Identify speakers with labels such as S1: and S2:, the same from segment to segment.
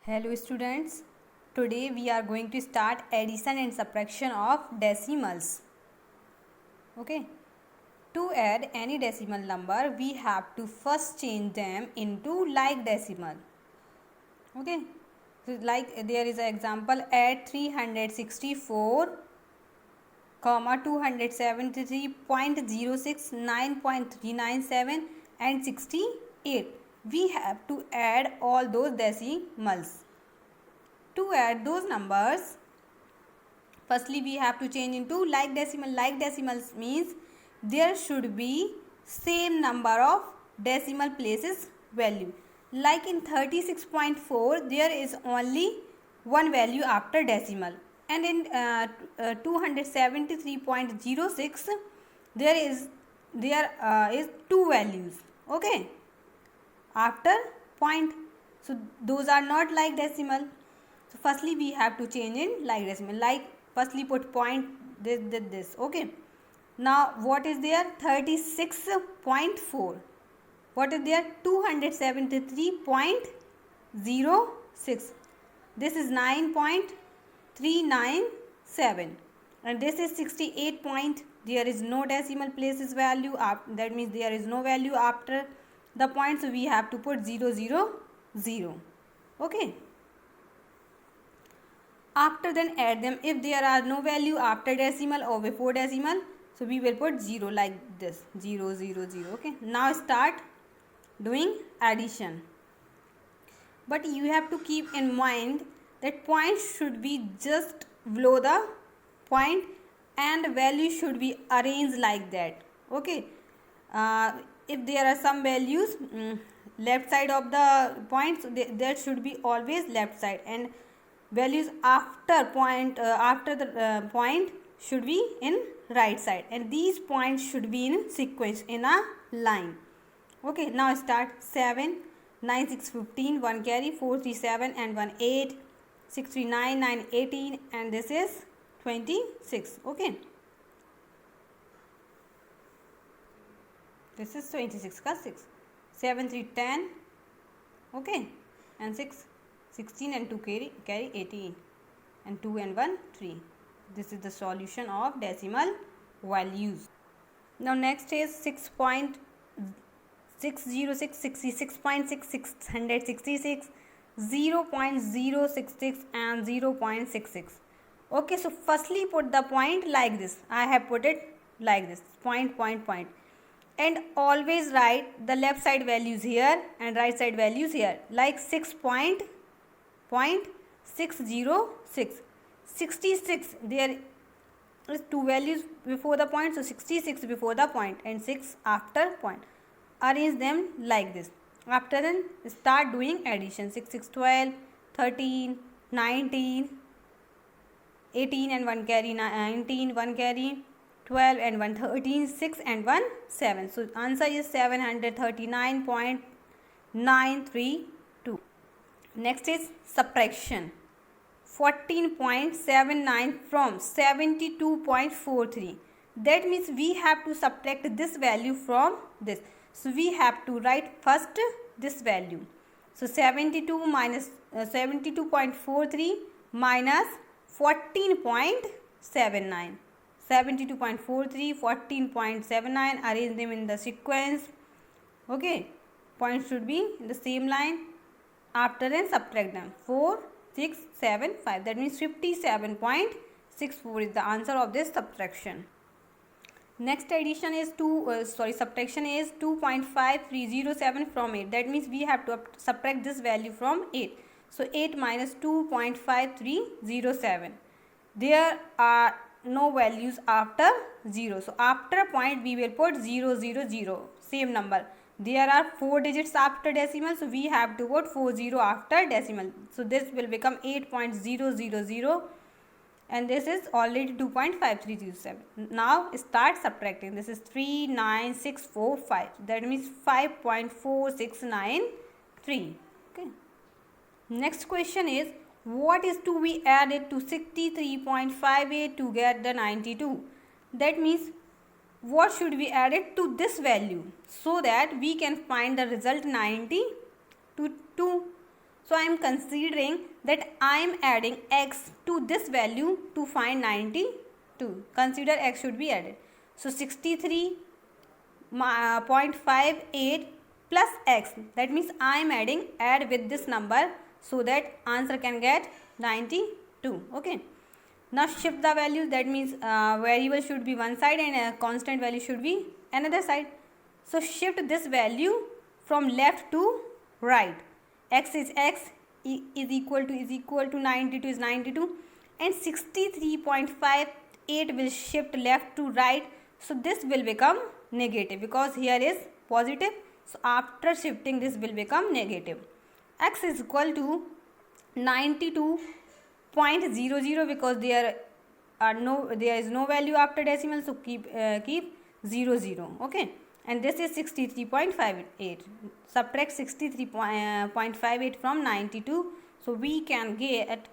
S1: Hello students, today we are going to start addition and subtraction of decimals. Okay, to add any decimal number we have to first change them into like decimal. Okay, so like there is an example, add 364 comma 273.06 9.397 and 68. We have to add all those decimals. To add those numbers, firstly we have to change into like decimal. Like decimals means there should be same number of decimal places value. Like in 36.4 there is only one value after decimal, and in 273.06 there is two values, okay, after point. So those are not like decimal. So firstly we have to change in like decimal. Like firstly put point this, okay. Now what is there? 36.4. What is there? 273.06. This is 9.397 and this is 68 point. There is no decimal places value that means there is no value after the point, so we have to put 0 0 0, okay. After then add them. If there are no value after decimal or before decimal, so we will put 0 like this, 0 0 0, okay. Now start doing addition, but you have to keep in mind that point should be just below the point and value should be arranged like that, okay. If there are some values left side of the point, so there should be always left side, and values after point point should be in right side, and these points should be in sequence in a line, okay. Now start. 7 9 6 15 1 carry 4 3 7 and 1 8 6 3 9 9 18 and this is 26, okay. This is 26 ka 6 7 3 10, okay, and 6 16 and 2 carry 18 and 2 and 1 3. This is the solution of decimal values. Now next is 6.606 66.66 0.066 and 0.66, okay. So firstly put the point like this. I have put it like this, point point point, and always write the left side values here and right side values here. Like 6.606 66, there is two values before the point, so 66 before the point and 6 after point. Arrange them like this. After then start doing addition. 6 6 12 13 19 18 and 1 carry 19 1 carry 12 and 1 13 6 and 1 7. So answer is 739.932. Next is subtraction. 14.79 from 72.43. That means we have to subtract this value from this. So we have to write first this value. So 72 minus 72.43 minus 14.79. 72.43 14.79. Arrange them in the sequence, okay. Points should be in the same line. After then subtract them. 4 6 7 5. That means 57.64 is the answer of this subtraction. Next addition is subtraction is 2.5307 from 8. That means we have to subtract this value from 8. So 8 minus 2.5307. There are no values after 0. So after point we will put 0 0 0, same number. There are 4 digits after decimal, so we have to put 40 after decimal. So this will become 8.000 and this is already 2.5307. Now start subtracting. This is 39645. That means 5.4693. Okay. Next question is, what is to be added to 63.58 to get the 92? That means what should be added to this value so that we can find the result 92. So I am considering that I am adding x to this value to find 92. Consider x should be added. So 63.58 plus x, that means I am add with this number so that answer can get 92. Okay, now shift the values, that means variable should be one side and a constant value should be another side. So shift this value from left to right. X is x, is equal to 92 is 92, and 63.58 will shift left to right. So this will become negative because here is positive. So after shifting this will become negative. X is equal to 92.00 because there is no value after decimal, so keep 00. Okay, and this is 63.58. Subtract 63.58 from 92, so we can get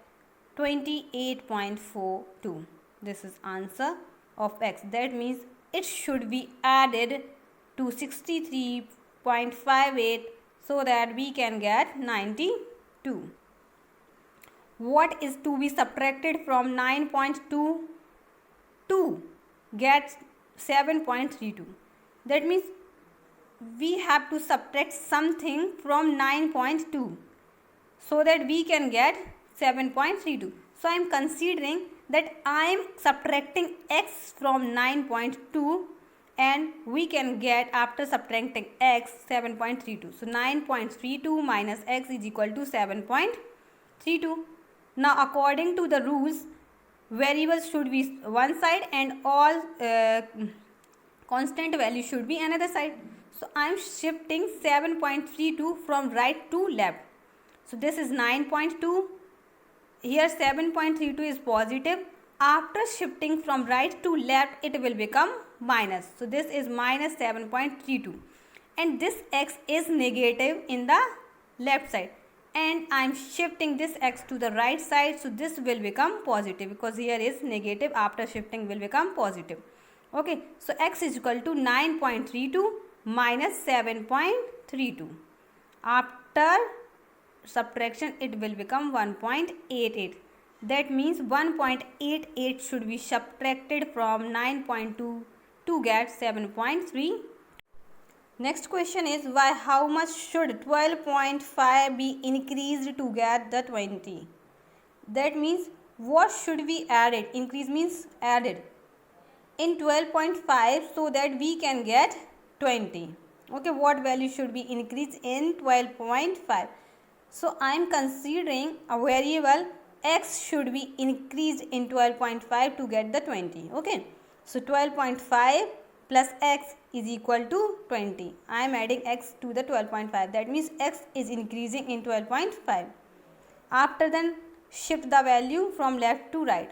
S1: 28.42. This is answer of x. That means it should be added to 63.58 so that we can get 92. What is to be subtracted from 9.2 to get 7.32? That means we have to subtract something from 9.2 so that we can get 7.32. So I am considering that I am subtracting x from 9.2 and we can get after subtracting x 7.32. So 9.32 minus x is equal to 7.32. Now according to the rules, variables should be one side and all constant value should be another side. So I am shifting 7.32 from right to left. So this is 9.2. Here 7.32 is positive. After shifting from right to left, it will become minus. So this is minus 7.32. And this x is negative in the left side. And I am shifting this x to the right side. So this will become positive because here is negative. After shifting will become positive. Okay, so x is equal to 9.32 minus 7.32. After subtraction it will become 1.88. That means 1.88 should be subtracted from 9.2 to get 7.3. Next question is, why how much should 12.5 be increased to get the 20? That means what should be added? Increase means added in 12.5 so that we can get 20. Okay, what value should be increased in 12.5? So I am considering a variable x should be increased in 12.5 to get the 20. Okay, so 12.5 plus x is equal to 20. I am adding x to the 12.5. That means x is increasing in 12.5. After then shift the value from left to right.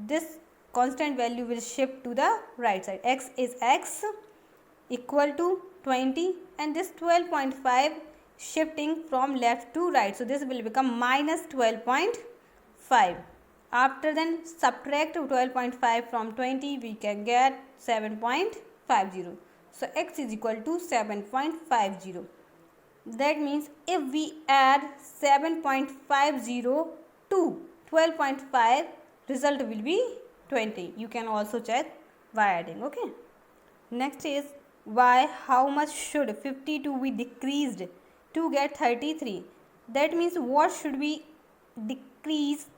S1: This constant value will shift to the right side. X is x equal to 20 and this 12.5 shifting from left to right. So this will become minus 12.5. After then subtract 12.5 from 20, we can get 7.50. So x is equal to 7.50. That means if we add 7.50 to 12.5, result will be 20. You can also check by adding. Okay. Next is, why how much should 52 be decreased to get 33? That means what should be decreased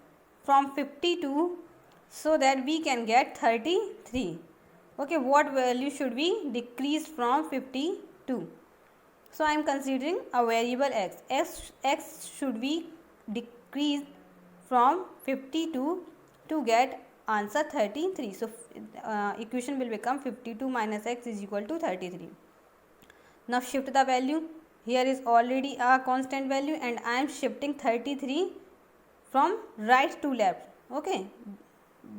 S1: from 52 so that we can get 33. Okay, what value should be decreased from 52? So I am considering a variable x. X should be decreased from 52 to get answer 33. So equation will become 52 minus x is equal to 33. Now shift the value. Here is already a constant value and I am shifting 33 from right to left. Okay,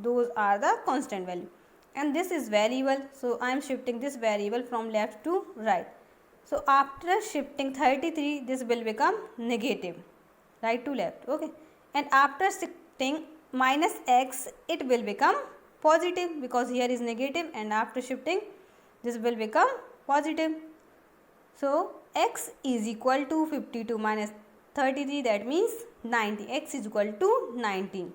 S1: those are the constant value and this is variable. So I am shifting this variable from left to right. So after shifting 33, this will become negative, right to left. Okay, and after shifting minus x, it will become positive because here is negative, and after shifting this will become positive. So x is equal to 52 minus 33, that means 90. X is equal to 19.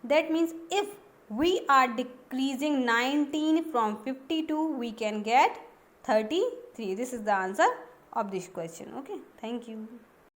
S1: That means if we are decreasing 19 from 52, we can get 33. This is the answer of this question. Okay, thank you.